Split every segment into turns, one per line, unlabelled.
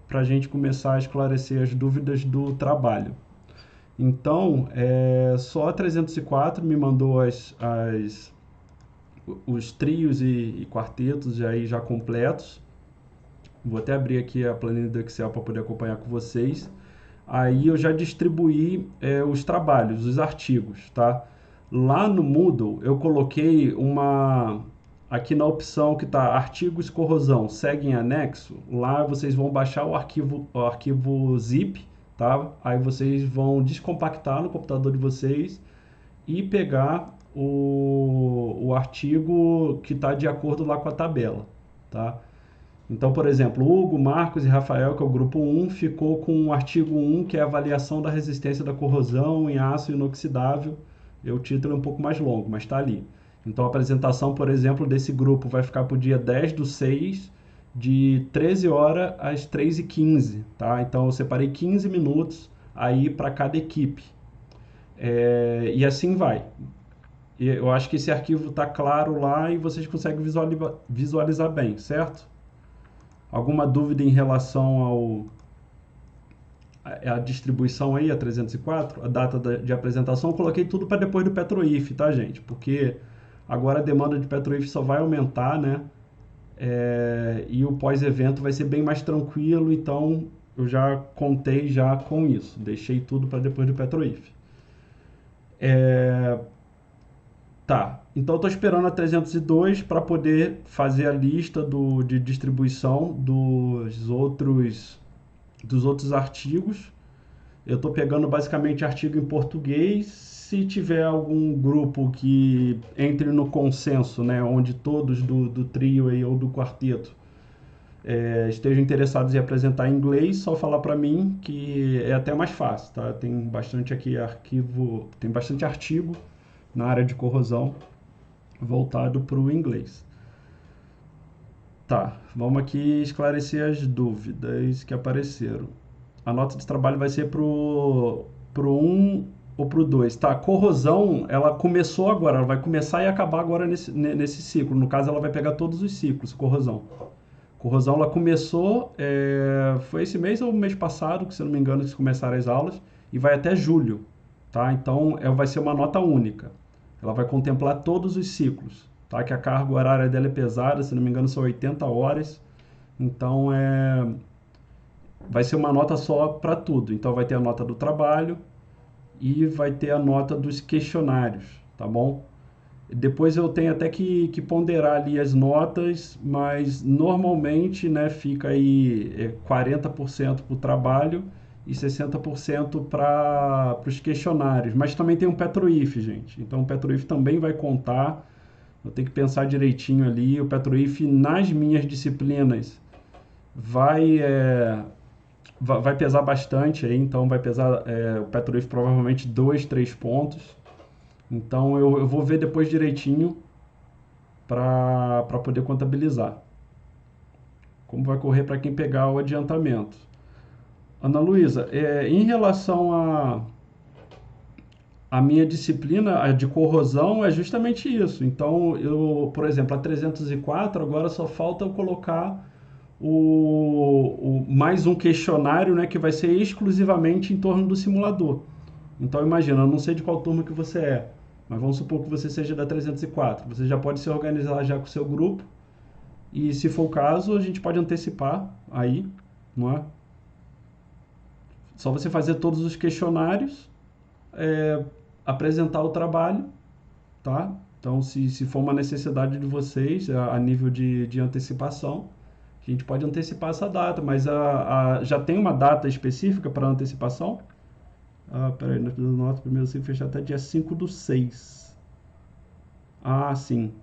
para a gente começar a esclarecer as dúvidas do trabalho. Então, só a 304 me mandou os trios e quartetos aí já completos. Vou até abrir aqui a planilha do Excel para poder acompanhar com vocês. Aí eu já distribuí os trabalhos, os artigos, tá? Lá no Moodle eu coloquei aqui na opção que está artigos corrosão, segue em anexo. Lá vocês vão baixar o arquivo zip, tá? Aí vocês vão descompactar no computador de vocês e pegar o artigo que está de acordo lá com a tabela, tá? Então, por exemplo, Hugo, Marcos e Rafael, que é o grupo 1, ficou com o artigo 1, que é a avaliação da resistência da corrosão em aço inoxidável. O título é um pouco mais longo, mas está ali. Então, a apresentação, por exemplo, desse grupo vai ficar para o dia 10/6, de 13 horas às 3h15, tá? Então, eu separei 15 minutos aí para cada equipe. E assim vai. Eu acho que esse arquivo está claro lá e vocês conseguem visualizar bem, certo? Alguma dúvida em relação à distribuição aí, a 304, a data de apresentação? Eu coloquei tudo para depois do PetroIF, tá, gente? Porque agora a demanda de PetroIF só vai aumentar, né? E o pós-evento vai ser bem mais tranquilo, então eu já contei já com isso. Deixei tudo para depois do PetroIF. Tá, então estou esperando a 302 para poder fazer a lista de distribuição dos outros artigos. Eu estou pegando basicamente artigo em português. Se tiver algum grupo que entre no consenso, né, onde todos do trio aí, ou do quarteto estejam interessados em apresentar em inglês, só falar para mim que é até mais fácil, tá? Tem bastante aqui tem bastante artigo na área de corrosão voltado para o inglês. Tá, vamos aqui esclarecer as dúvidas que apareceram. A nota de trabalho vai ser pro 1 ou pro 2. Tá, corrosão, ela começou agora, ela vai começar e acabar agora nesse ciclo. No caso, ela vai pegar todos os ciclos, corrosão. Corrosão, ela começou, foi esse mês ou mês passado, que se eu não me engano, que começaram as aulas, e vai até julho, tá? Então, vai ser uma nota única. Ela vai contemplar todos os ciclos, tá? Que a carga horária dela é pesada, se não me engano, são 80 horas. Então, vai ser uma nota só para tudo. Então, vai ter a nota do trabalho e vai ter a nota dos questionários, tá bom? Depois eu tenho até que ponderar ali as notas, mas normalmente, né, fica aí 40% para o trabalho e 60% para os questionários. Mas também tem um PetroIF, gente. Então o PetroIF também vai contar. Eu tenho que pensar direitinho ali. O PetroIF nas minhas disciplinas vai pesar bastante aí, então vai pesar o PetroIF provavelmente 2, 3 pontos. Então eu vou ver depois direitinho para poder contabilizar. Como vai correr para quem pegar o adiantamento. Ana Luísa, em relação a minha disciplina, a de corrosão, é justamente isso. Então, por exemplo, a 304, agora só falta eu colocar mais um questionário, né, que vai ser exclusivamente em torno do simulador. Então, imagina, eu não sei de qual turma que você é, mas vamos supor que você seja da 304. Você já pode se organizar já com o seu grupo e, se for o caso, a gente pode antecipar aí, não é? Só você fazer todos os questionários, apresentar o trabalho, tá? Então, se for uma necessidade de vocês, a nível de antecipação, a gente pode antecipar essa data, mas já tem uma data específica para antecipação? Peraí, nota primeiro ciclo fechar até dia 5/6. Ah, sim.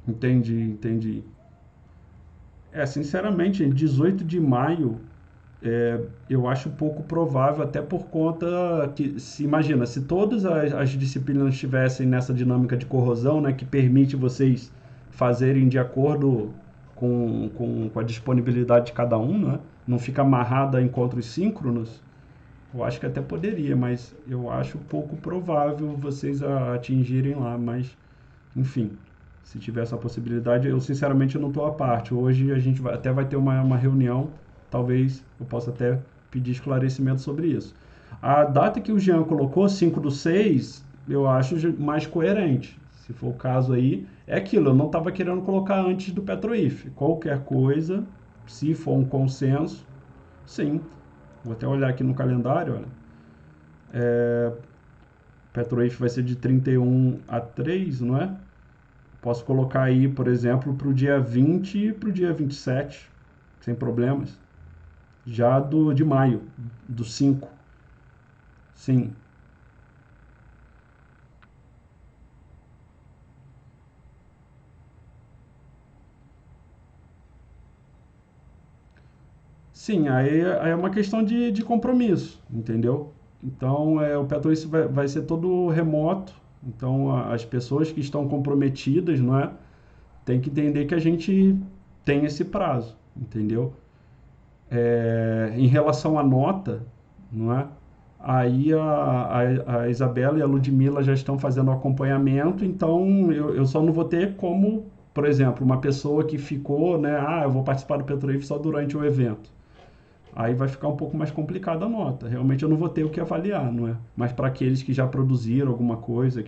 Entendi. Sinceramente, 18 de maio, eu acho pouco provável, até por conta que, imagina, se todas as disciplinas estivessem nessa dinâmica de corrosão, né, que permite vocês fazerem de acordo com a disponibilidade de cada um, né? não fica amarrada a encontros síncronos, eu acho que até poderia, mas eu acho pouco provável vocês atingirem lá, mas enfim, se tiver essa possibilidade, eu sinceramente não estou à parte. Hoje a gente até vai ter uma reunião, talvez eu possa até pedir esclarecimento sobre isso. A data que o Jean colocou, 5/6, eu acho mais coerente. Se for o caso aí, é aquilo, eu não estava querendo colocar antes do Petroif. Qualquer coisa, se for um consenso, sim. Vou até olhar aqui no calendário, olha. Petroif vai ser de 31/3, não é? Posso colocar aí, por exemplo, para o dia 20 e para o dia 27, sem problemas. Já de maio, do 5. Sim. Sim, aí é uma questão de compromisso, entendeu? Então, o Petrolício vai ser todo remoto. Então, as pessoas que estão comprometidas, não é? Tem que entender que a gente tem esse prazo, entendeu? Em relação à nota, não é? Aí a Isabela e a Ludmila já estão fazendo o acompanhamento, então eu só não vou ter como, por exemplo, uma pessoa que ficou, né? Ah, eu vou participar do Petroif só durante o evento. Aí vai ficar um pouco mais complicada a nota. Realmente eu não vou ter o que avaliar, não é? Mas para aqueles que já produziram alguma coisa,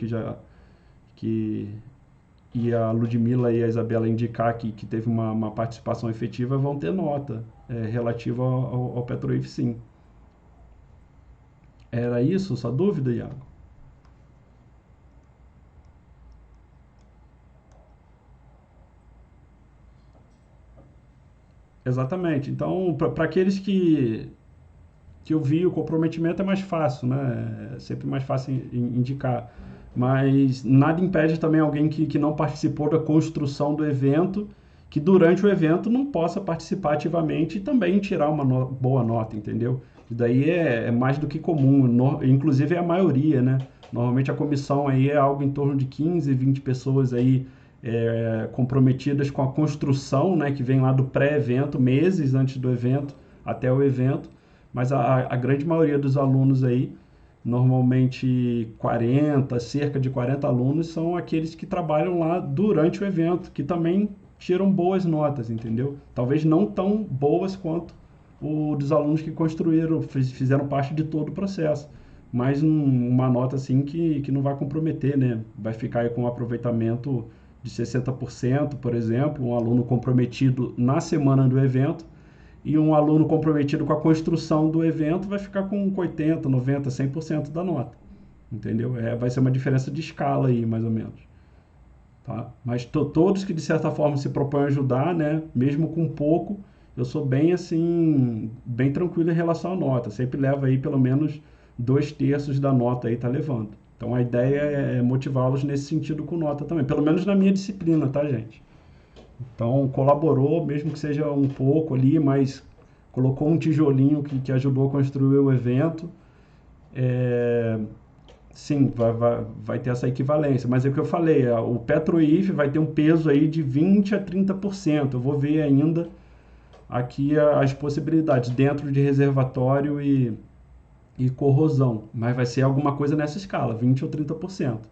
que e a Ludmila e a Isabela indicar que teve uma participação efetiva, vão ter nota relativa ao Petroif, sim. Era isso sua dúvida, Iago? Exatamente. Então, para aqueles que eu vi, o comprometimento é mais fácil, né? É sempre mais fácil indicar. Mas nada impede também alguém que não participou da construção do evento, que durante o evento não possa participar ativamente e também tirar uma boa nota, entendeu? E daí é mais do que comum, inclusive é a maioria, né? Normalmente a comissão aí é algo em torno de 15, 20 pessoas aí comprometidas com a construção, né? Que vem lá do pré-evento, meses antes do evento, até o evento. Mas a grande maioria dos alunos aí, normalmente 40, cerca de 40 alunos, são aqueles que trabalham lá durante o evento, que também tiram boas notas, entendeu? Talvez não tão boas quanto o dos alunos que construíram, fizeram parte de todo o processo. Mas uma nota assim que não vai comprometer, né? Vai ficar aí com um aproveitamento de 60%, por exemplo, um aluno comprometido na semana do evento, e um aluno comprometido com a construção do evento vai ficar com 80, 90, 100% da nota. Entendeu? Vai ser uma diferença de escala aí, mais ou menos. Tá? Mas todos que de certa forma se propõem a ajudar, né, mesmo com pouco, eu sou bem assim, bem tranquilo em relação à nota. Sempre leva aí pelo menos 2/3 da nota aí tá levando. Então a ideia é motivá-los nesse sentido com nota também, pelo menos na minha disciplina, tá, gente? Então colaborou, mesmo que seja um pouco ali, mas colocou um tijolinho que ajudou a construir o evento. É, sim, vai ter essa equivalência. Mas é o que eu falei, o PetroIF vai ter um peso aí de 20 a 30%. Eu vou ver ainda aqui as possibilidades dentro de reservatório e corrosão, mas vai ser alguma coisa nessa escala, 20 ou 30%.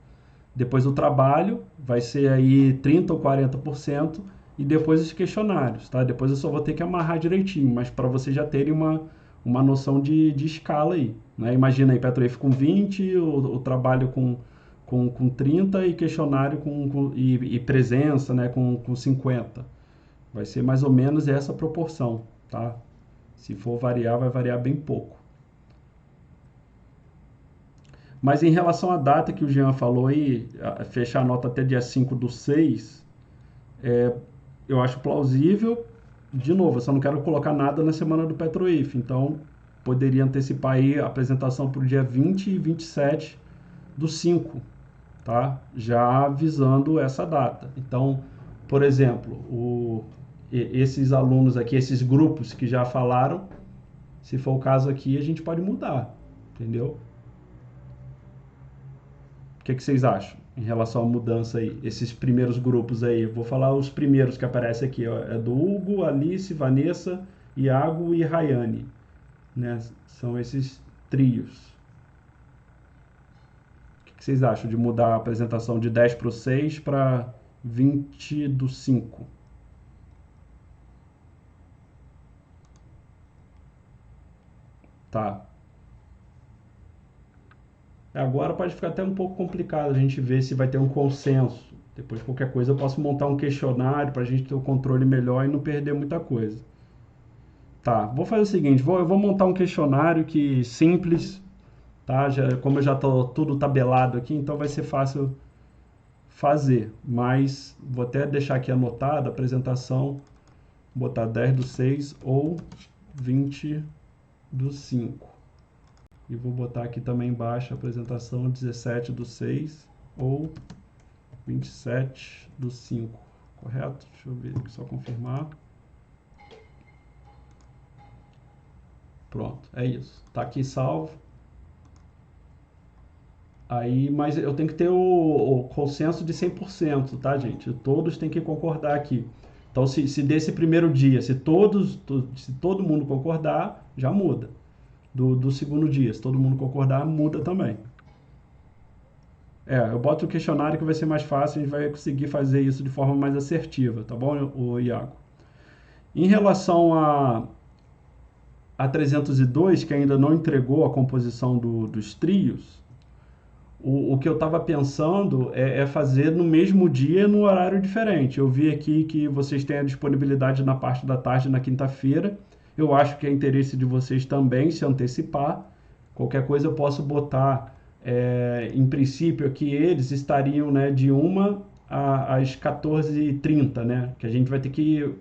Depois o trabalho vai ser aí 30 ou 40% e depois os questionários, tá? Depois eu só vou ter que amarrar direitinho, mas para vocês já terem uma noção de escala aí, né? Imagina aí Petroif com 20, o trabalho com 30 e questionário e presença, né, com 50. Vai ser mais ou menos essa proporção, tá? Se for variar, vai variar bem pouco. Mas em relação à data que o Jean falou aí, fechar a nota até dia 5/6, eu acho plausível. De novo, eu só não quero colocar nada na semana do Petroif, então poderia antecipar aí a apresentação para o dia 20 e 27/5, tá? Já avisando essa data. Então, por exemplo, esses alunos aqui, esses grupos que já falaram, se for o caso aqui, a gente pode mudar, entendeu? O que vocês acham em relação à mudança aí? Esses primeiros grupos aí, eu vou falar os primeiros que aparecem aqui, ó, é do Hugo, Alice, Vanessa Iago e Rayane, né? São esses trios. O que vocês acham de mudar a apresentação de 10 para o 6 para 20 do 5? Tá. Agora pode ficar até um pouco complicado a gente ver se vai ter um consenso. Depois, qualquer coisa, eu posso montar um questionário para a gente ter o controle melhor e não perder muita coisa. Tá, vou fazer o seguinte, eu vou montar um questionário que simples, tá? Como eu já estou tudo tabelado aqui, então vai ser fácil fazer. Mas vou até deixar aqui anotado a apresentação, botar 10 do 6 ou 20 do 5. E vou botar aqui também embaixo a apresentação 17 do 6 ou 27 do 5, correto? Deixa eu ver aqui, só confirmar. Pronto, é isso. Tá aqui salvo. Aí, mas eu tenho que ter o consenso de 100%, tá, gente? Todos têm que concordar aqui. Então, se desse primeiro dia, se todo mundo concordar, já muda. Do segundo dia, se todo mundo concordar, muda também. Eu boto o questionário que vai ser mais fácil, a gente vai conseguir fazer isso de forma mais assertiva, tá bom, o Iago? Em relação a 302, que ainda não entregou a composição dos trios, o que eu estava pensando é fazer no mesmo dia, no horário diferente. Eu vi aqui que vocês têm a disponibilidade na parte da tarde na quinta-feira. Eu acho que é interesse de vocês também se antecipar. Qualquer coisa eu posso botar, em princípio, aqui eles estariam, né, de 1 às 14h30, né? Que a gente vai ter que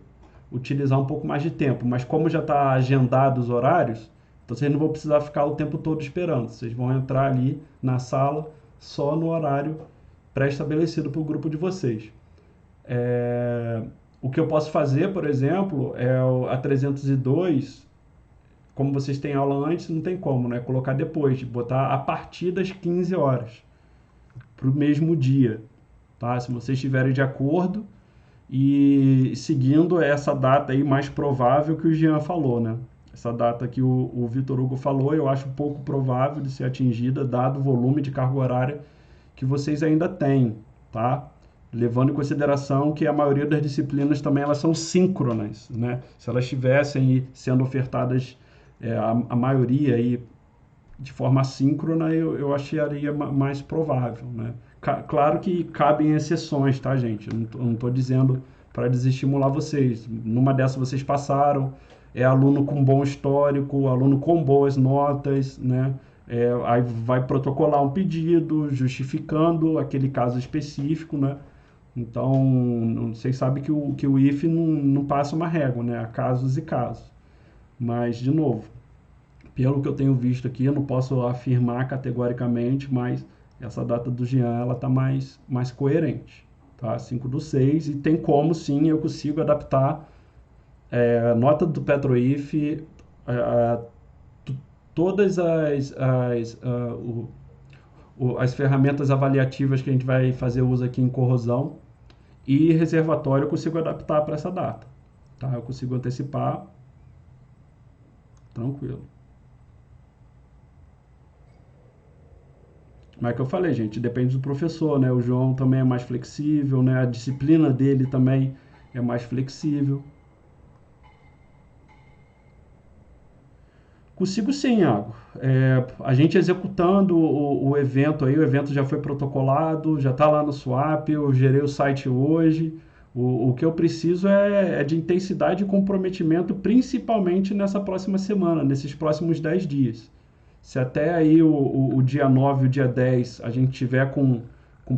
utilizar um pouco mais de tempo. Mas como já está agendado os horários, então vocês não vão precisar ficar o tempo todo esperando. Vocês vão entrar ali na sala só no horário pré-estabelecido para o grupo de vocês. O que eu posso fazer, por exemplo, a 302, como vocês têm aula antes, não tem como, né? Colocar depois, botar a partir das 15 horas, para o mesmo dia. Tá? Se vocês estiverem de acordo e seguindo essa data aí mais provável que o Jean falou, né? Essa data que o Vitor Hugo falou, eu acho pouco provável de ser atingida, dado o volume de carga horária que vocês ainda têm, tá? Levando em consideração que a maioria das disciplinas também elas são síncronas, né? Se elas estivessem sendo ofertadas, a maioria aí de forma síncrona, eu acharia mais provável, né? Claro que cabem exceções, tá, gente? Eu não estou dizendo para desestimular vocês. Numa dessas vocês passaram, é aluno com bom histórico, aluno com boas notas, né? Aí vai protocolar um pedido justificando aquele caso específico, né? Então, vocês sabem que o IF não passa uma régua, né? Há casos e casos. Mas, de novo, pelo que eu tenho visto aqui, eu não posso afirmar categoricamente, mas essa data do Jean ela está mais coerente, tá? 5 do 6, e tem como sim, eu consigo adaptar a nota do PetroIF, todas as ferramentas avaliativas que a gente vai fazer uso aqui em corrosão e reservatório eu consigo adaptar para essa data, tá? Eu consigo antecipar, tranquilo. Mas é que eu falei, gente, depende do professor, né? O João também é mais flexível, né? A disciplina dele também é mais flexível. Consigo sim, Iago. A gente executando o evento aí, o evento já foi protocolado, já está lá no Swap, eu gerei o site hoje. O que eu preciso é de intensidade e comprometimento, principalmente nessa próxima semana, nesses próximos 10 dias. Se até aí o dia 9 e o dia 10 a gente tiver com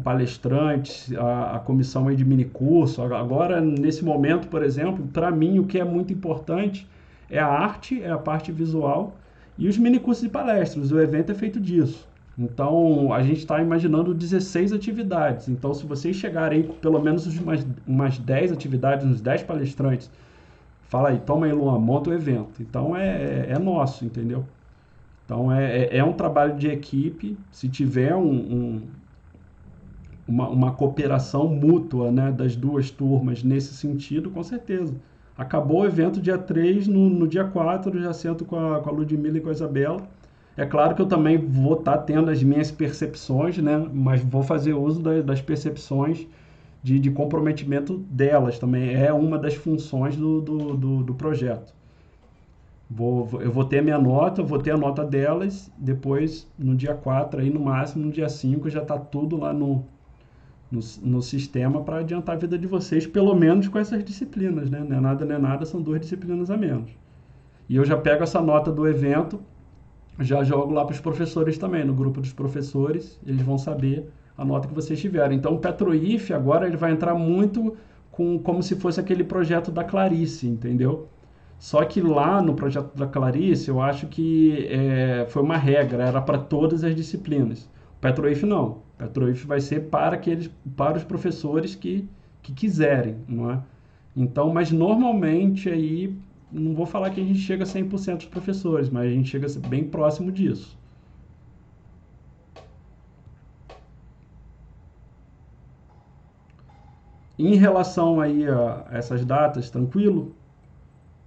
palestrantes, a comissão aí de minicurso, agora nesse momento, por exemplo, para mim o que é muito importante é a arte, é a parte visual e os minicursos de palestras. O evento é feito disso. Então, a gente está imaginando 16 atividades. Então, se vocês chegarem com pelo menos umas 10 atividades, uns 10 palestrantes, fala aí, toma aí, Luan, monta o evento. Então, é nosso, entendeu? Então, é um trabalho de equipe. Se tiver uma cooperação mútua, né, das duas turmas nesse sentido, com certeza. Acabou o evento dia 3, no dia 4 eu já sento com a Ludmilla e com a Isabela. É claro que eu também vou estar tendo as minhas percepções, né? Mas vou fazer uso das percepções de comprometimento delas também. É uma das funções do projeto. Eu vou ter a minha nota, eu vou ter a nota delas, depois no dia 4, aí no máximo, no dia 5 já está tudo lá no sistema para adiantar a vida de vocês, pelo menos com essas disciplinas, né? Não é nada, são 2 disciplinas a menos. E eu já pego essa nota do evento, já jogo lá para os professores também, no grupo dos professores, eles vão saber a nota que vocês tiveram. Então o PetroIF agora ele vai entrar muito como se fosse aquele projeto da Clarice, entendeu? Só que lá no projeto da Clarice, eu acho que foi uma regra, era para todas as disciplinas. O PetroIF não. O PetroIF vai ser para os professores que quiserem, não é? Então, mas normalmente aí, não vou falar que a gente chega a 100% dos professores, mas a gente chega bem próximo disso. Em relação aí a essas datas, tranquilo?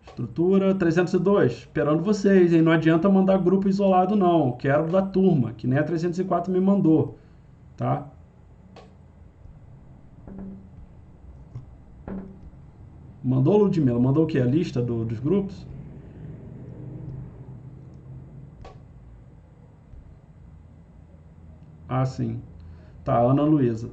Estrutura 302, esperando vocês, hein? Não adianta mandar grupo isolado, não. Quero da turma, que nem a 304 me mandou, tá? Mandou, Ludmilla? Mandou o quê? A lista dos grupos? Ah, sim. Tá, Ana Luísa.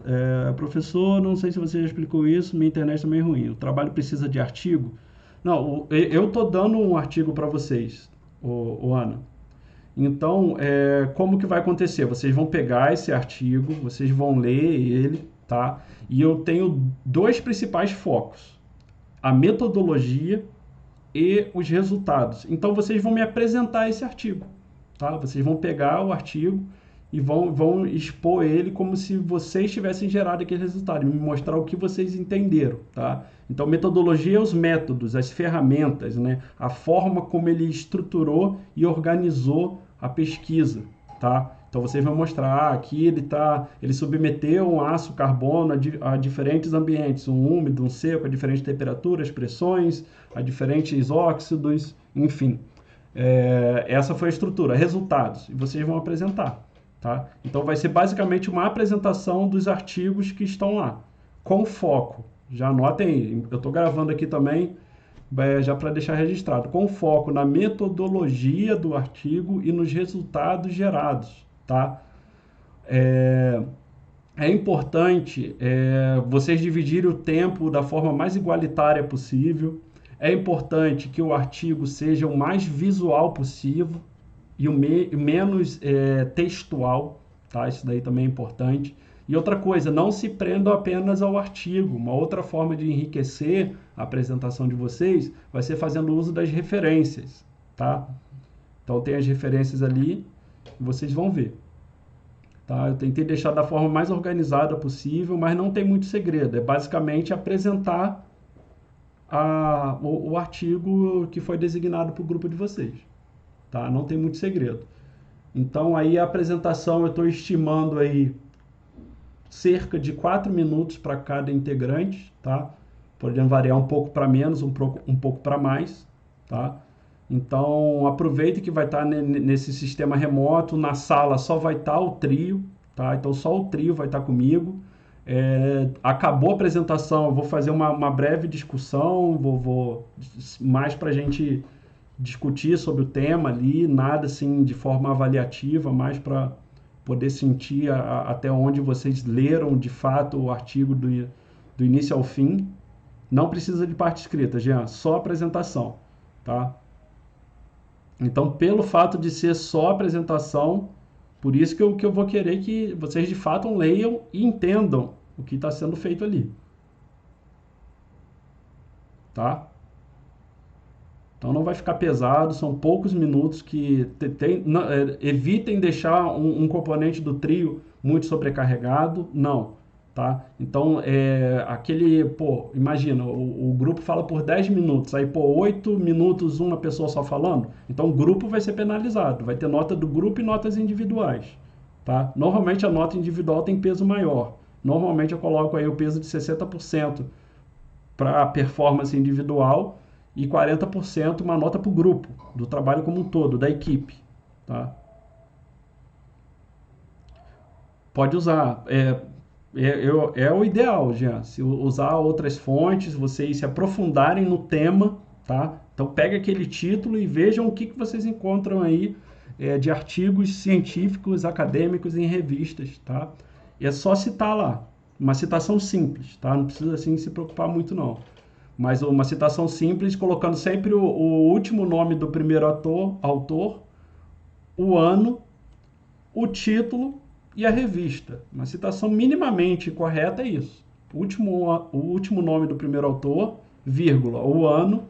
Professor, não sei se você já explicou isso, minha internet é meio ruim. O trabalho precisa de artigo? Não, eu tô dando um artigo para vocês, Ana. Então, como que vai acontecer? Vocês vão pegar esse artigo, vocês vão ler ele, tá? E eu tenho 2 principais focos: a metodologia e os resultados. Então, vocês vão me apresentar esse artigo, tá? Vocês vão pegar o artigo e vão expor ele como se vocês tivessem gerado aquele resultado, e me mostrar o que vocês entenderam, tá? Então, metodologia é os métodos, as ferramentas, né? A forma como ele estruturou e organizou a pesquisa, tá? Então, vocês vão mostrar, aqui ele submeteu um aço carbono a diferentes ambientes, um úmido, um seco, a diferentes temperaturas, pressões, a diferentes óxidos, enfim. Essa foi a estrutura, resultados, e vocês vão apresentar. Tá? Então vai ser basicamente uma apresentação dos artigos que estão lá, com foco. Já anotem, eu estou gravando aqui também, já para deixar registrado, com foco na metodologia do artigo e nos resultados gerados. Tá? É importante vocês dividirem o tempo da forma mais igualitária possível. É importante que o artigo seja o mais visual possível e o menos textual, tá? Isso daí também é importante. E outra coisa, não se prendam apenas ao artigo. Uma outra forma de enriquecer a apresentação de vocês vai ser fazendo uso das referências, tá? Então tem as referências ali, vocês vão ver. Tá? Eu tentei deixar da forma mais organizada possível, mas não tem muito segredo. É basicamente apresentar o artigo que foi designado para o grupo de vocês. Tá? Não tem muito segredo. Então aí a apresentação eu estou estimando aí cerca de 4 minutos para cada integrante, tá? Podendo variar um pouco para menos, um pouco para mais, tá? Então aproveite que vai estar nesse sistema remoto, na sala só vai estar o trio, tá? Então só o trio vai estar comigo. Acabou a apresentação, eu vou fazer uma breve discussão, vou mais para a gente discutir sobre o tema ali, nada assim de forma avaliativa, mais para poder sentir até onde vocês leram de fato o artigo do início ao fim. Não precisa de parte escrita, Jean, só apresentação, tá? Então, pelo fato de ser só apresentação, por isso que eu vou querer que vocês de fato leiam e entendam o que está sendo feito ali, tá? Então não vai ficar pesado, são poucos minutos que evitem deixar um componente do trio muito sobrecarregado, não, tá? Então imagina, o grupo fala por 10 minutos, aí 8 minutos uma pessoa só falando, então o grupo vai ser penalizado, vai ter nota do grupo e notas individuais, tá? Normalmente a nota individual tem peso maior, normalmente eu coloco aí o peso de 60% para a performance individual e 40% uma nota para o grupo, do trabalho como um todo, da equipe. Tá? Pode usar. É o ideal, Jean. Se usar outras fontes, vocês se aprofundarem no tema, tá? Então pega aquele título e vejam o que vocês encontram aí de artigos científicos, acadêmicos em revistas, tá? E é só citar lá. Uma citação simples, tá? Não precisa assim se preocupar muito não. Mas uma citação simples, colocando sempre o último nome do primeiro autor, o ano, o título e a revista. Uma citação minimamente correta é isso. O último nome do primeiro autor, vírgula, o ano,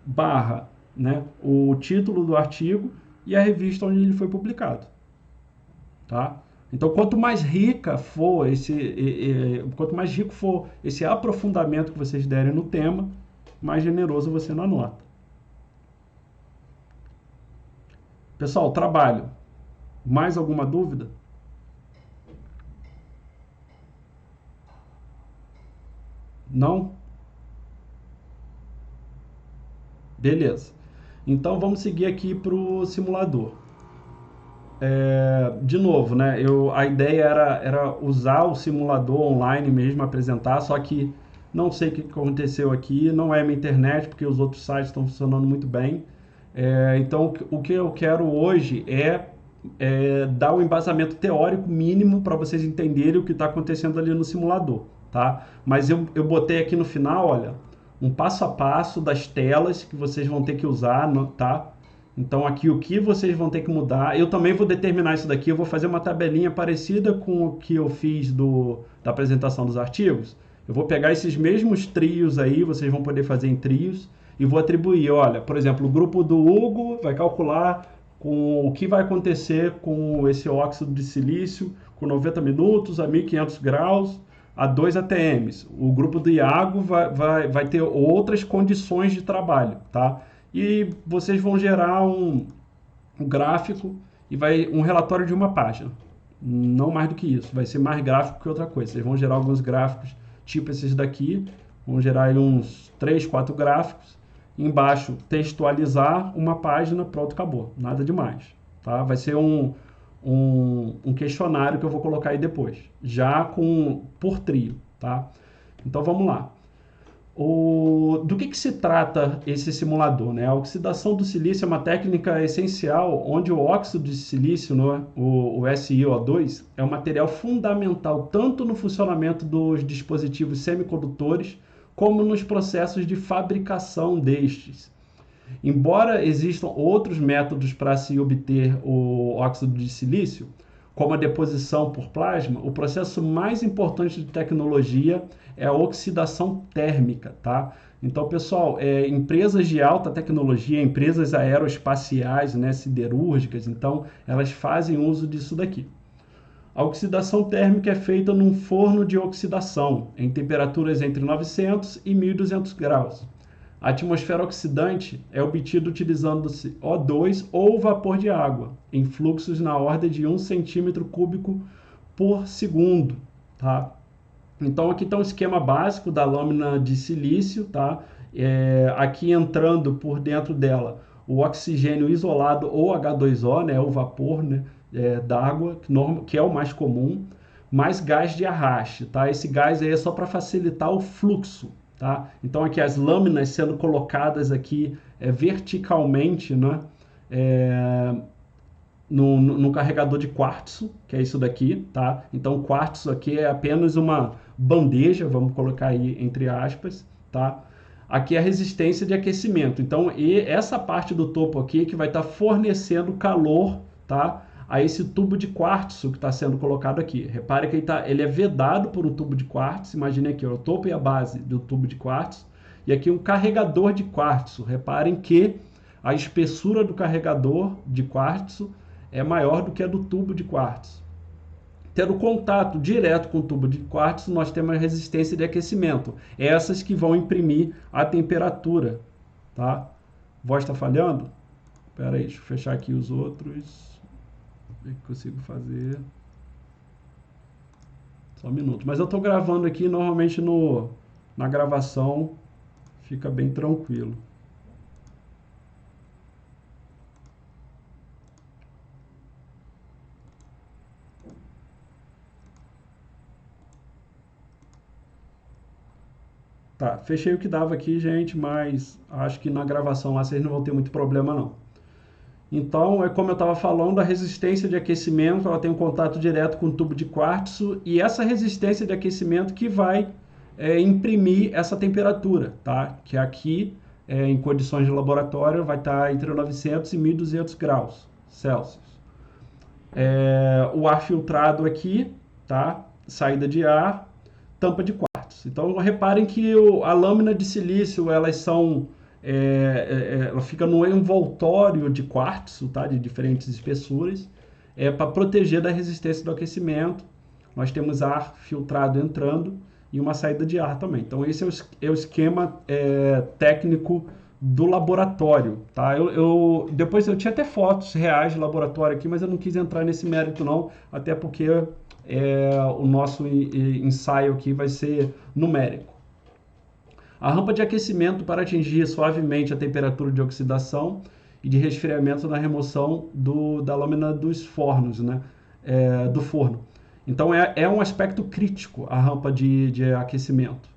barra, né, o título do artigo e a revista onde ele foi publicado. Tá? Então, quanto mais rico for esse aprofundamento que vocês derem no tema, mais generoso você na nota. Pessoal, trabalho. Mais alguma dúvida? Não? Beleza. Então vamos seguir aqui para o simulador. De novo, né? A ideia era usar o simulador online mesmo, apresentar, só que não sei o que aconteceu aqui, não é minha internet, porque os outros sites estão funcionando muito bem. Então o que eu quero hoje é dar o embasamento teórico mínimo para vocês entenderem o que está acontecendo ali no simulador, tá? Mas eu botei aqui no final, olha, um passo a passo das telas que vocês vão ter que usar, tá? Então aqui o que vocês vão ter que mudar. Eu também vou determinar isso daqui, eu vou fazer uma tabelinha parecida com o que eu fiz da apresentação dos artigos. Eu vou pegar esses mesmos trios aí, vocês vão poder fazer em trios, e vou atribuir, olha, por exemplo, o grupo do Hugo vai calcular com o que vai acontecer com esse óxido de silício com 90 minutos a 1500 graus a 2 ATMs. O grupo do Iago vai ter outras condições de trabalho, tá? E vocês vão gerar um gráfico e um relatório de uma página. Não mais do que isso. Vai ser mais gráfico que outra coisa. Vocês vão gerar alguns gráficos, tipo esses daqui. Vão gerar aí uns 3, 4 gráficos. Embaixo, textualizar uma página, pronto, acabou. Nada demais. Tá? Vai ser um questionário que eu vou colocar aí depois. Já por trio. Tá? Então vamos lá. Do que se trata esse simulador? Né? A oxidação do silício é uma técnica essencial onde o óxido de silício, né, o SiO2, é um material fundamental tanto no funcionamento dos dispositivos semicondutores como nos processos de fabricação destes. Embora existam outros métodos para se obter o óxido de silício, como a deposição por plasma, o processo mais importante de tecnologia é a oxidação térmica, tá? Então, pessoal, empresas de alta tecnologia, empresas aeroespaciais, né, siderúrgicas, então, elas fazem uso disso daqui. A oxidação térmica é feita num forno de oxidação, em temperaturas entre 900 e 1200 graus. A atmosfera oxidante é obtida utilizando-se O2 ou vapor de água, em fluxos na ordem de 1 centímetro cúbico por segundo. Tá? Então aqui está um esquema básico da lâmina de silício. Tá? Aqui entrando por dentro dela o oxigênio isolado ou H2O, né, o vapor, né, d'água, que é o mais comum, mais gás de arraste. Tá? Esse gás aí é só para facilitar o fluxo. Tá? Então aqui as lâminas sendo colocadas aqui verticalmente, né? No carregador de quartzo, que é isso daqui. Tá? Então o quartzo aqui é apenas uma bandeja, vamos colocar aí entre aspas. Tá? Aqui é a resistência de aquecimento. Então essa parte do topo aqui que vai estar fornecendo calor, tá? A esse tubo de quartzo que está sendo colocado aqui. Repare que ele é vedado por um tubo de quartzo. Imagine aqui, ó, o topo e a base do tubo de quartzo. E aqui um carregador de quartzo. Reparem que a espessura do carregador de quartzo é maior do que a do tubo de quartzo. Tendo contato direto com o tubo de quartzo, nós temos a resistência de aquecimento. Essas que vão imprimir a temperatura. Tá? Voz está falhando? Espera aí, deixa eu fechar aqui os outros. Ver que consigo fazer. Só um minuto. Mas eu estou gravando aqui, normalmente na gravação fica bem tranquilo. Tá, fechei o que dava aqui, gente, mas acho que na gravação lá vocês não vão ter muito problema, não. Então, é como eu estava falando, a resistência de aquecimento, ela tem um contato direto com o tubo de quartzo e essa resistência de aquecimento que vai imprimir essa temperatura, tá? Que aqui, em condições de laboratório, vai estar entre 900 e 1.200 graus Celsius. O ar filtrado aqui, tá? Saída de ar, tampa de quartzo. Então, reparem que a lâmina de silício, elas são... ela fica no envoltório de quartzo, tá? De diferentes espessuras, para proteger da resistência do aquecimento. Nós temos ar filtrado entrando e uma saída de ar também. Então, esse é o esquema técnico do laboratório, tá? Depois eu tinha até fotos reais de laboratório aqui, mas eu não quis entrar nesse mérito não, até porque o nosso ensaio aqui vai ser numérico. A rampa de aquecimento para atingir suavemente a temperatura de oxidação e de resfriamento na remoção da lâmina dos fornos, né? Do forno. Então é um aspecto crítico a rampa de aquecimento.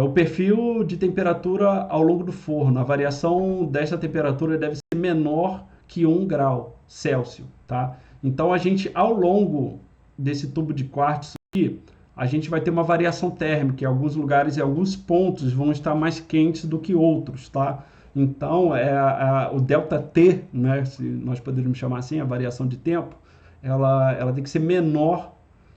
O perfil de temperatura ao longo do forno, a variação desta temperatura deve ser menor que 1 grau Celsius, tá? Então a gente, ao longo desse tubo de quartzo aqui, a gente vai ter uma variação térmica. Em alguns lugares e alguns pontos vão estar mais quentes do que outros, tá? Então o ΔT, né, se nós poderíamos chamar assim, a variação de tempo, ela tem que ser menor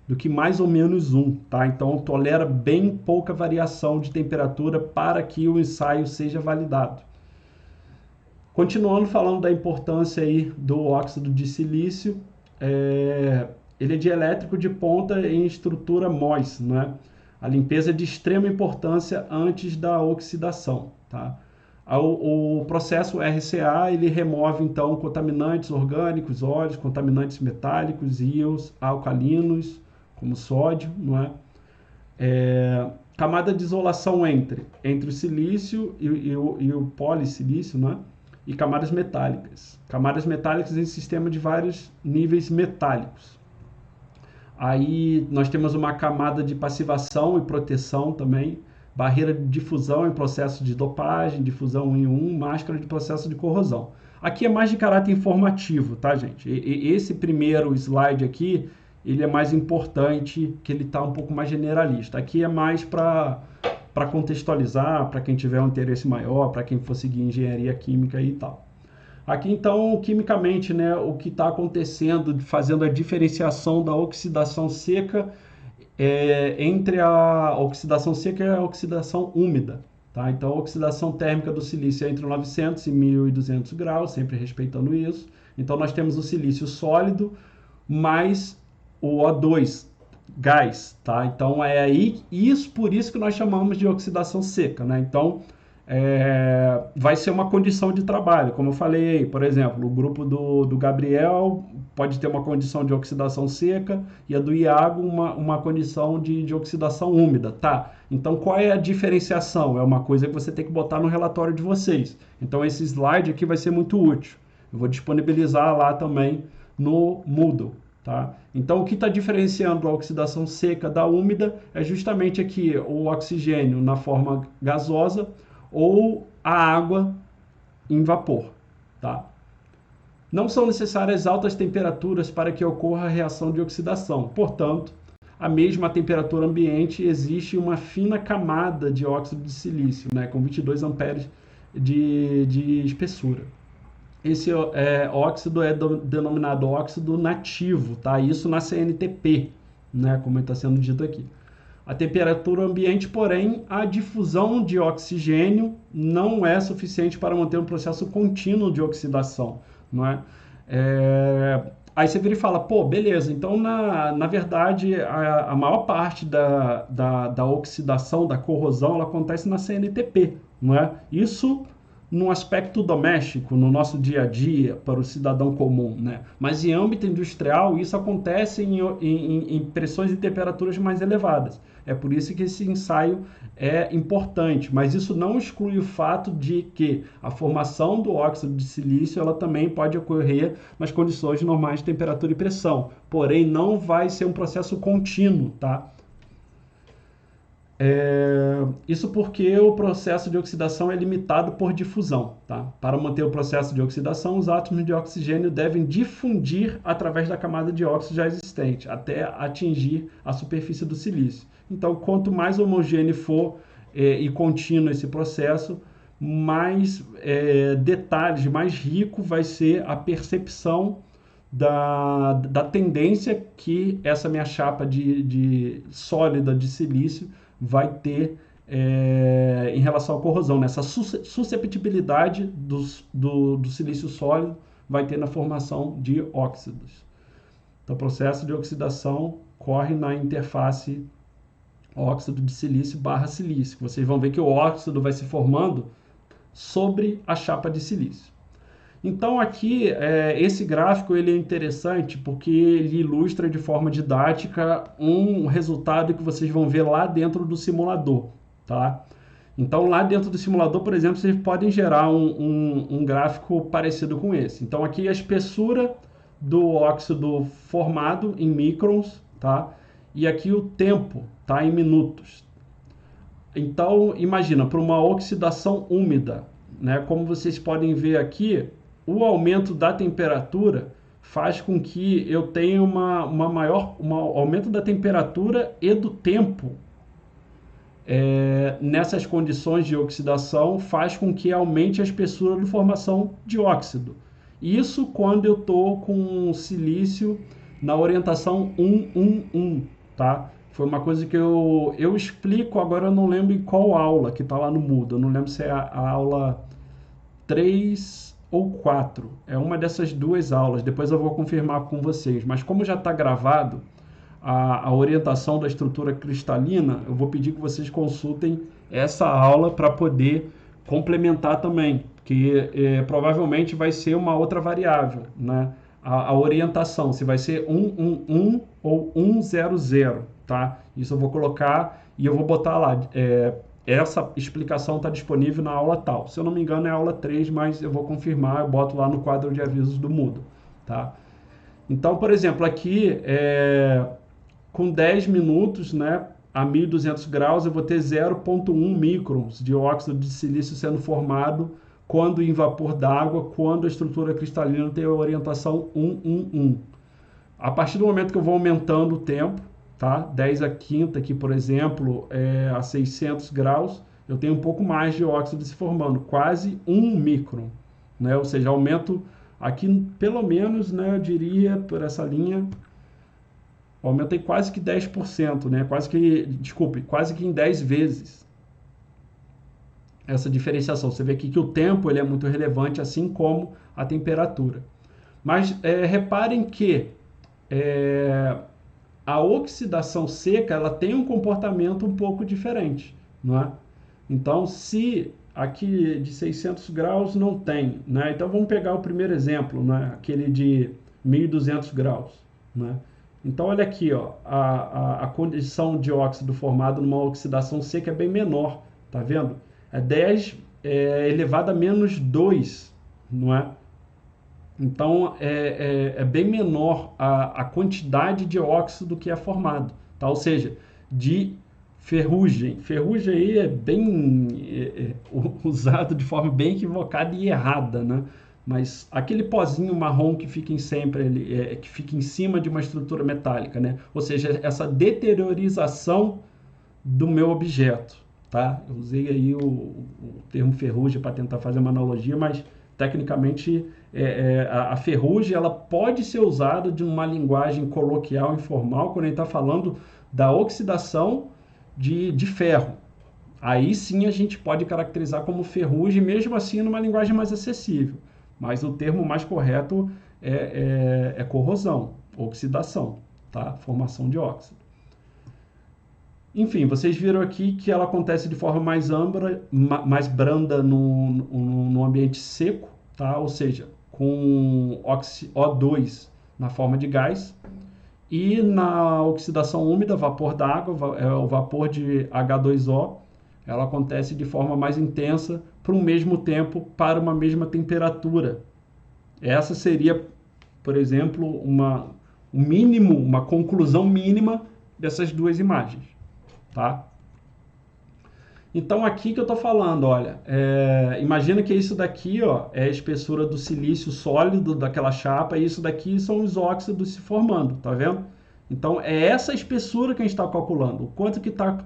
do que mais ou menos 1, tá? Então tolera bem pouca variação de temperatura para que o ensaio seja validado. Continuando falando da importância aí do óxido de silício, ele é dielétrico de ponta em estrutura MOS, né? A limpeza é de extrema importância antes da oxidação, tá? O processo RCA, ele remove então contaminantes orgânicos, óleos, contaminantes metálicos, íons alcalinos, como sódio, não é? Camada de isolação entre o silício e o polissilício, não é? E camadas metálicas. Camadas metálicas em sistema de vários níveis metálicos. Aí nós temos uma camada de passivação e proteção também, barreira de difusão em processo de dopagem, difusão em 1, máscara de processo de corrosão. Aqui é mais de caráter informativo, tá, gente? Esse primeiro slide aqui, ele é mais importante, que ele está um pouco mais generalista. Aqui é mais para contextualizar, para quem tiver um interesse maior, para quem for seguir engenharia química e tal. Aqui, então, quimicamente, né, o que está acontecendo, fazendo a diferenciação da oxidação seca entre a oxidação seca e a oxidação úmida. Tá? Então, a oxidação térmica do silício é entre 900 e 1.200 graus, sempre respeitando isso. Então, nós temos o silício sólido mais o O2, gás, tá? Então por isso que nós chamamos de oxidação seca, né? Então vai ser uma condição de trabalho, como eu falei, por exemplo, o grupo do Gabriel pode ter uma condição de oxidação seca e a do Iago uma condição de oxidação úmida, tá? Então qual é a diferenciação? É uma coisa que você tem que botar no relatório de vocês. Então esse slide aqui vai ser muito útil. Eu vou disponibilizar lá também no Moodle. Tá? Então, o que está diferenciando a oxidação seca da úmida é justamente aqui o oxigênio na forma gasosa ou a água em vapor. Tá? Não são necessárias altas temperaturas para que ocorra a reação de oxidação. Portanto, a mesma temperatura ambiente existe uma fina camada de óxido de silício, né, com 22 amperes de espessura. Esse óxido é denominado óxido nativo, tá? Isso na CNTP, né? Como está sendo dito aqui. A temperatura ambiente, porém, a difusão de oxigênio não é suficiente para manter um processo contínuo de oxidação, não é? Aí você vira e fala, pô, beleza, então na verdade a maior parte da oxidação, da corrosão, ela acontece na CNTP, não é? Isso no aspecto doméstico, no nosso dia a dia, para o cidadão comum, né? Mas em âmbito industrial, isso acontece em pressões e temperaturas mais elevadas. É por isso que esse ensaio é importante, mas isso não exclui o fato de que a formação do óxido de silício ela também pode ocorrer nas condições normais de temperatura e pressão, porém não vai ser um processo contínuo, tá? Isso porque o processo de oxidação é limitado por difusão, tá? Para manter o processo de oxidação, os átomos de oxigênio devem difundir através da camada de óxido já existente, até atingir a superfície do silício. Então, quanto mais homogêneo for e contínuo esse processo, mais detalhes, mais rico vai ser a percepção da tendência que essa minha chapa de sólida de silício vai ter em relação à corrosão, né? Essa susceptibilidade do silício sólido vai ter na formação de óxidos. Então, o processo de oxidação corre na interface óxido de silício barra silício. Vocês vão ver que o óxido vai se formando sobre a chapa de silício. Então aqui, esse gráfico ele é interessante porque ele ilustra de forma didática um resultado que vocês vão ver lá dentro do simulador, tá? Então lá dentro do simulador, por exemplo, vocês podem gerar um gráfico parecido com esse. Então aqui a espessura do óxido formado em microns, tá? E aqui o tempo, tá? Em minutos. Então imagina, para uma oxidação úmida, né? Como vocês podem ver aqui, o aumento da temperatura faz com que eu tenha um aumento da temperatura e do tempo nessas condições de oxidação faz com que aumente a espessura de formação de óxido. Isso quando eu estou com silício na orientação 111, tá? Foi uma coisa que eu explico, agora eu não lembro em qual aula que está lá no Moodle, eu não lembro se é a aula 3 ou 4. É uma dessas duas aulas. Depois eu vou confirmar com vocês. Mas como já está gravado a orientação da estrutura cristalina, eu vou pedir que vocês consultem essa aula para poder complementar também, que provavelmente vai ser uma outra variável, né? A orientação, se vai ser 111 ou 100, tá? Isso eu vou colocar e eu vou botar lá. Essa explicação está disponível na aula tal. Se eu não me engano é a aula 3, mas eu vou confirmar, eu boto lá no quadro de avisos do Moodle, tá? Então, por exemplo, aqui, com 10 minutos, né, a 1200 graus, eu vou ter 0,1 microns de óxido de silício sendo formado quando em vapor d'água, quando a estrutura cristalina tem a orientação 111. A partir do momento que eu vou aumentando o tempo, tá? 10 a quinta aqui, por exemplo, a 600 graus, eu tenho um pouco mais de óxido se formando, quase 1 micron, né? Ou seja, aumento aqui pelo menos, né, eu diria, por essa linha, aumentei quase que 10%, né? Quase que em 10 vezes essa diferenciação. Você vê aqui que o tempo ele é muito relevante, assim como a temperatura. Mas reparem que a oxidação seca ela tem um comportamento um pouco diferente, não é? Então, se aqui de 600 graus não tem, né? Então vamos pegar o primeiro exemplo, né? Aquele de 1200 graus, né? Então olha aqui, ó, a condição de óxido formado numa oxidação seca é bem menor, tá vendo? É 10 elevado a menos 2, não é? Então, é bem menor a quantidade de óxido que é formado, tá? Ou seja, de ferrugem. Ferrugem aí é bem usado de forma bem equivocada e errada, né? Mas aquele pozinho marrom que fica que fica em cima de uma estrutura metálica, né? Ou seja, essa deteriorização do meu objeto, tá? Eu usei aí o termo ferrugem para tentar fazer uma analogia, mas tecnicamente a ferrugem ela pode ser usada de uma linguagem coloquial, informal, quando a gente está falando da oxidação de ferro. Aí sim a gente pode caracterizar como ferrugem, mesmo assim numa linguagem mais acessível. Mas o termo mais correto é corrosão, oxidação, tá? Formação de óxido. Enfim, vocês viram aqui que ela acontece de forma mais branda no ambiente seco, tá? Ou seja, com O2 na forma de gás, e na oxidação úmida, vapor d'água, o vapor de H2O, ela acontece de forma mais intensa por um mesmo tempo, para uma mesma temperatura. Essa seria, por exemplo, uma conclusão mínima dessas duas imagens, tá? Então aqui que eu estou falando, olha, imagina que isso daqui, ó, é a espessura do silício sólido daquela chapa, e isso daqui são os óxidos se formando, tá vendo? Então é essa espessura que a gente está calculando, o quanto que está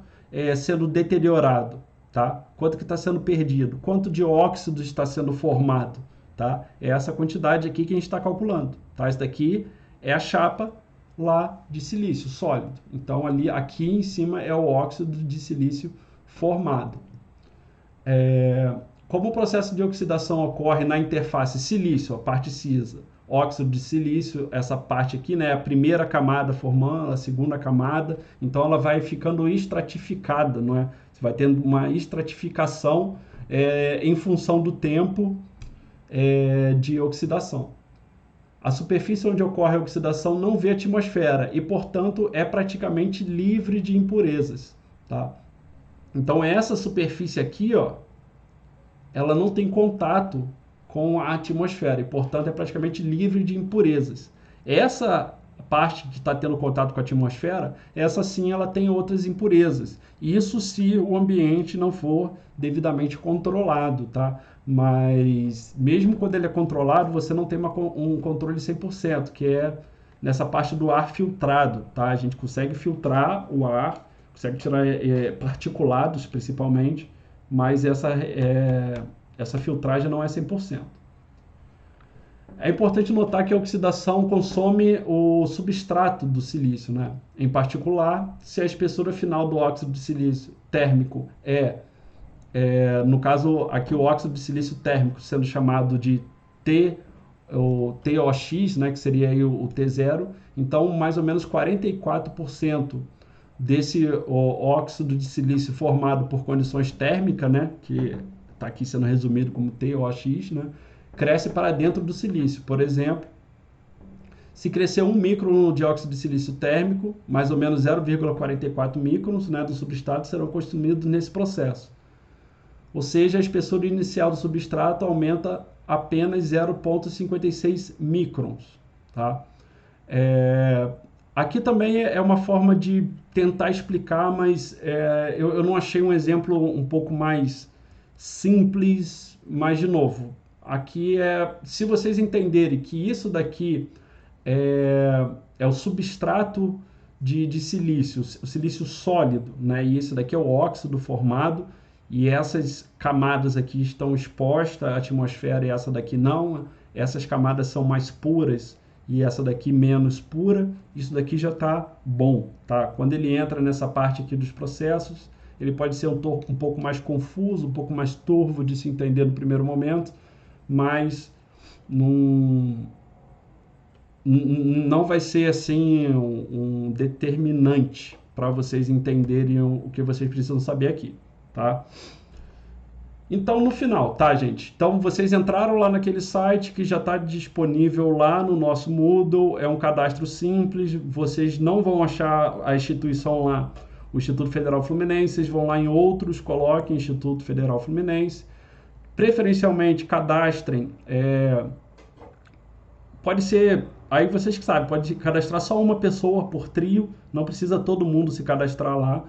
sendo deteriorado, tá? Quanto que está sendo perdido, quanto de óxido está sendo formado, tá? É essa quantidade aqui que a gente está calculando, tá? Isso daqui é a chapa lá de silício sólido. Então aqui em cima é o óxido de silício formado. Como o processo de oxidação ocorre na interface silício, a parte cisa, óxido de silício, essa parte aqui, né, a primeira camada formando a segunda camada, então ela vai ficando estratificada, não é? Você vai tendo uma estratificação em função do tempo de oxidação. A superfície onde ocorre a oxidação não vê atmosfera e, portanto, é praticamente livre de impurezas, tá? Então essa superfície aqui, ó, ela não tem contato com a atmosfera e, portanto, é praticamente livre de impurezas. Essa parte que está tendo contato com a atmosfera, essa sim ela tem outras impurezas. Isso se o ambiente não for devidamente controlado, tá? Mas mesmo quando ele é controlado, você não tem um controle 100%, que é nessa parte do ar filtrado, tá? A gente consegue filtrar o ar, consegue tirar particulados principalmente, mas essa filtragem não é 100%. É importante notar que a oxidação consome o substrato do silício, né? Em particular, se a espessura final do óxido de silício térmico no caso aqui o óxido de silício térmico sendo chamado de o TOX, né, que seria aí o T0, então mais ou menos 44% desse óxido de silício formado por condições térmicas, né, que está aqui sendo resumido como TOX, né, cresce para dentro do silício. Por exemplo, se crescer 1 micron de óxido de silício térmico, mais ou menos 0,44 microns, né, do substrato serão consumidos nesse processo. Ou seja, a espessura inicial do substrato aumenta apenas 0,56 microns. Tá? Aqui também é uma forma de tentar explicar, mas eu não achei um exemplo um pouco mais simples, mas de novo, aqui se vocês entenderem que isso daqui é o substrato de silício, o silício sólido, né? E esse daqui é o óxido formado, e essas camadas aqui estão expostas à atmosfera e essa daqui não, essas camadas são mais puras e essa daqui menos pura, isso daqui já está bom, tá? Quando ele entra nessa parte aqui dos processos, ele pode ser um pouco mais confuso, um pouco mais turvo de se entender no primeiro momento, mas não vai ser assim um determinante para vocês entenderem o que vocês precisam saber aqui, tá? Então, no final, tá, gente? Então, vocês entraram lá naquele site que já está disponível lá no nosso Moodle, é um cadastro simples, vocês não vão achar a instituição lá, o Instituto Federal Fluminense, vocês vão lá em outros, coloquem Instituto Federal Fluminense, preferencialmente cadastrem, pode ser, aí vocês que sabem, pode cadastrar só uma pessoa por trio, não precisa todo mundo se cadastrar lá,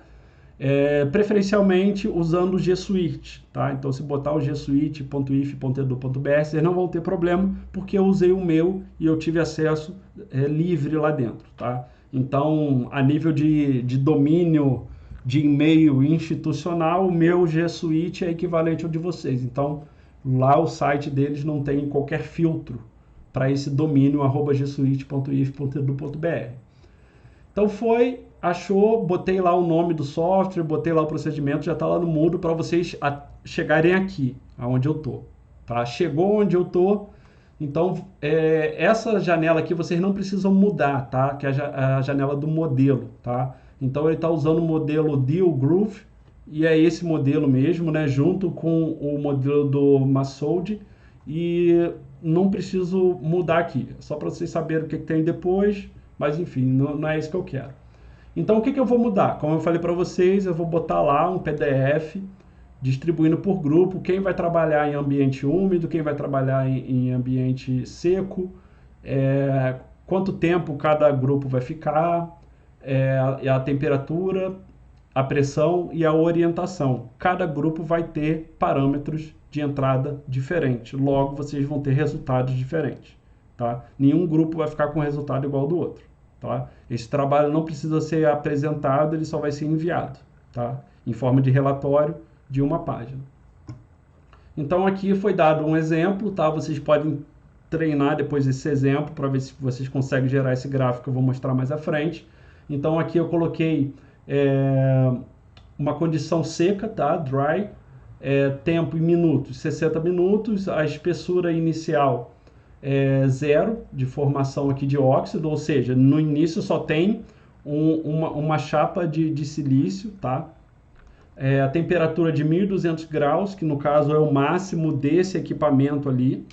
preferencialmente usando o G Suite, tá? Então, se botar o gsuite.if.edu.br, vocês não vão ter problema, porque eu usei o meu e eu tive acesso livre lá dentro, tá? Então, a nível de domínio de e-mail institucional, o meu G Suite é equivalente ao de vocês. Então, lá o site deles não tem qualquer filtro para esse domínio @gsuite.if.edu.br. Então achou, botei lá o nome do software, botei lá o procedimento, já está lá no Moodle para vocês chegarem aqui, aonde eu tô, tá? Chegou onde eu tô, então essa janela aqui vocês não precisam mudar, tá? Que é a janela do modelo, tá? Então ele está usando o modelo Deal Groove e é esse modelo mesmo, né? Junto com o modelo do Masoud e não preciso mudar aqui, só para vocês saberem o que tem depois, mas enfim, não é isso que eu quero. Então o que eu vou mudar? Como eu falei para vocês, eu vou botar lá um PDF distribuindo por grupo, quem vai trabalhar em ambiente úmido, quem vai trabalhar em ambiente seco, quanto tempo cada grupo vai ficar, a temperatura, a pressão e a orientação. Cada grupo vai ter parâmetros de entrada diferentes. Logo, vocês vão ter resultados diferentes. Tá? Nenhum grupo vai ficar com resultado igual ao do outro. Tá? Esse trabalho não precisa ser apresentado, ele só vai ser enviado, tá? Em forma de relatório de uma página. Então aqui foi dado um exemplo, tá? Vocês podem treinar depois esse exemplo para ver se vocês conseguem gerar esse gráfico que eu vou mostrar mais à frente. Então aqui eu coloquei uma condição seca, tá? Dry, tempo em minutos, 60 minutos, a espessura inicial é 0 de formação aqui de óxido, ou seja, no início só tem uma chapa de silício, tá? A temperatura de 1.200 graus, que no caso é o máximo desse equipamento ali.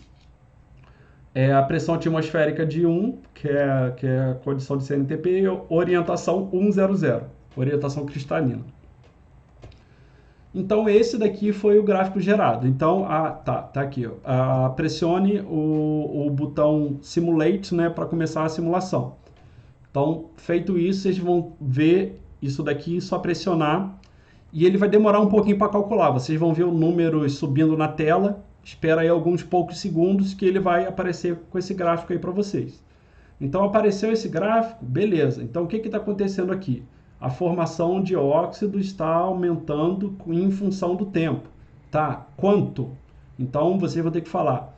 A pressão atmosférica de 1, que é a condição de CNTP, e orientação 100, orientação cristalina. Então esse daqui foi o gráfico gerado. Então, tá aqui, ó. Pressione o botão Simulate, né, para começar a simulação. Então, feito isso, vocês vão ver isso daqui, só pressionar, e ele vai demorar um pouquinho para calcular. Vocês vão ver o número subindo na tela. Espera aí alguns poucos segundos que ele vai aparecer com esse gráfico aí para vocês. Então apareceu esse gráfico, beleza. Então o que está acontecendo aqui? A formação de óxido está aumentando em função do tempo. Tá? Quanto? Então vocês vão ter que falar.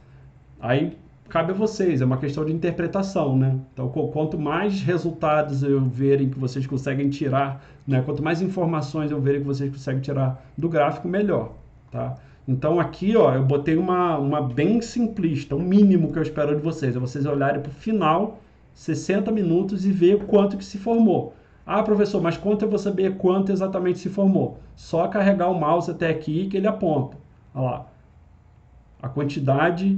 Aí cabe a vocês, é uma questão de interpretação, né? Então quanto mais resultados eu verem que vocês conseguem tirar, né? Quanto mais informações eu verem que vocês conseguem tirar do gráfico, melhor, tá? Então aqui, ó, eu botei uma bem simplista, o mínimo que eu espero de vocês, é vocês olharem para o final, 60 minutos, e ver quanto que se formou. Ah, professor, mas quanto eu vou saber quanto exatamente se formou? Só carregar o mouse até aqui que ele aponta. Olha lá, a quantidade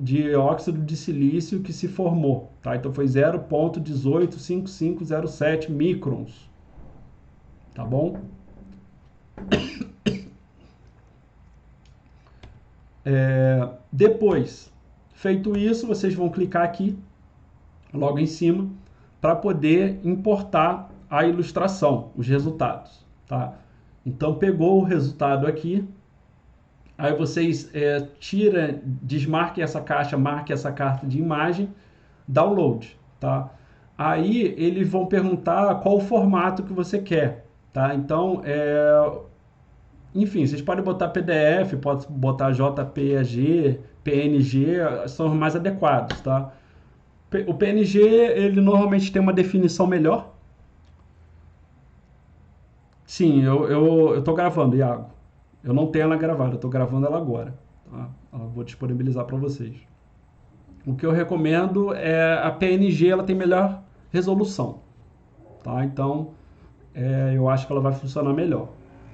de óxido de silício que se formou, tá? Então foi 0,185507 microns, tá bom? Depois, feito isso, vocês vão clicar aqui, logo em cima, para poder importar a ilustração, os resultados, tá? Então, pegou o resultado aqui, aí vocês desmarquem essa caixa, marquem essa carta de imagem, download, tá? Aí, eles vão perguntar qual o formato que você quer, tá? Então, enfim, vocês podem botar PDF, pode botar JPG, PNG, são os mais adequados, tá? O PNG, ele normalmente tem uma definição melhor. Sim, eu tô gravando, Iago. Eu não tenho ela gravada, eu tô gravando ela agora, tá? Eu vou disponibilizar para vocês. O que eu recomendo é a PNG, ela tem melhor resolução, tá? Então, eu acho que ela vai funcionar melhor.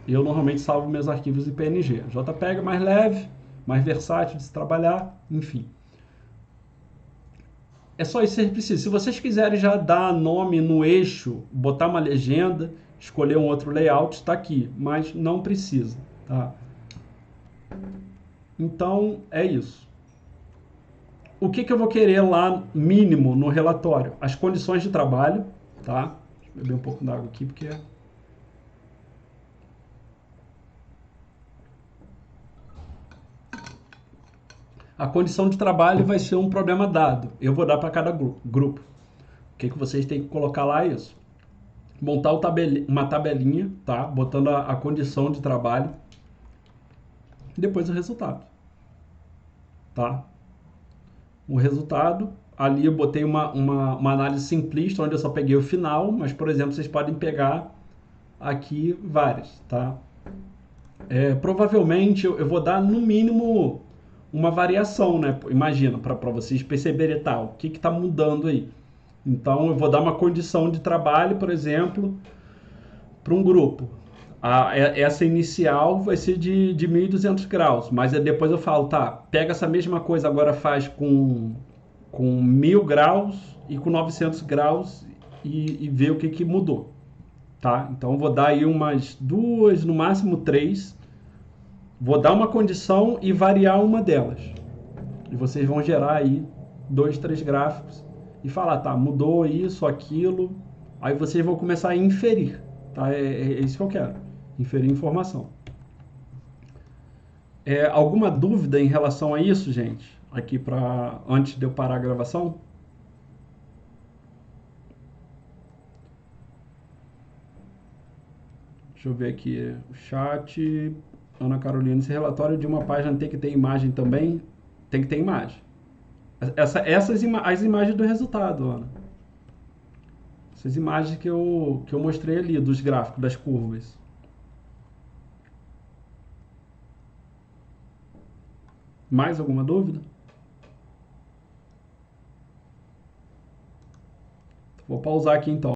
Eu normalmente salvo meus arquivos em PNG. JPEG é mais leve, mais versátil de se trabalhar, enfim. É só isso que vocês precisam. Se vocês quiserem já dar nome no eixo, botar uma legenda, escolher um outro layout, está aqui, mas não precisa, tá? Então, é isso. O que eu vou querer lá, mínimo, no relatório? As condições de trabalho, tá? Deixa eu beber um pouco d'água aqui, porque... A condição de trabalho vai ser um problema dado. Eu vou dar para cada grupo. O que vocês têm que colocar lá é isso. Montar uma tabelinha, tá? Botando a condição de trabalho. Depois o resultado. Tá? O resultado, ali eu botei uma análise simplista, onde eu só peguei o final, mas, por exemplo, vocês podem pegar aqui várias, tá? Provavelmente eu vou dar, no mínimo, uma variação, né? Imagina, para vocês perceberem tal, o que está mudando aí. Então, eu vou dar uma condição de trabalho, por exemplo, para um grupo. Essa inicial vai ser de 1.200 graus, mas depois eu falo, tá, pega essa mesma coisa, agora faz com 1.000 graus e com 900 graus e vê o que mudou, tá? Então, eu vou dar aí umas 2, no máximo 3. Vou dar uma condição e variar uma delas. E vocês vão gerar aí 2, 3 gráficos e falar, tá, mudou isso, aquilo. Aí vocês vão começar a inferir, Tá? É isso que eu quero, inferir informação. Alguma dúvida em relação a isso, gente? Aqui para antes de eu parar a gravação? Deixa eu ver aqui o chat. Ana Carolina, esse relatório de uma página tem que ter imagem também? Tem que ter imagem. As imagens do resultado, Ana. Essas imagens que eu mostrei ali, dos gráficos, das curvas. Mais alguma dúvida? Vou pausar aqui então.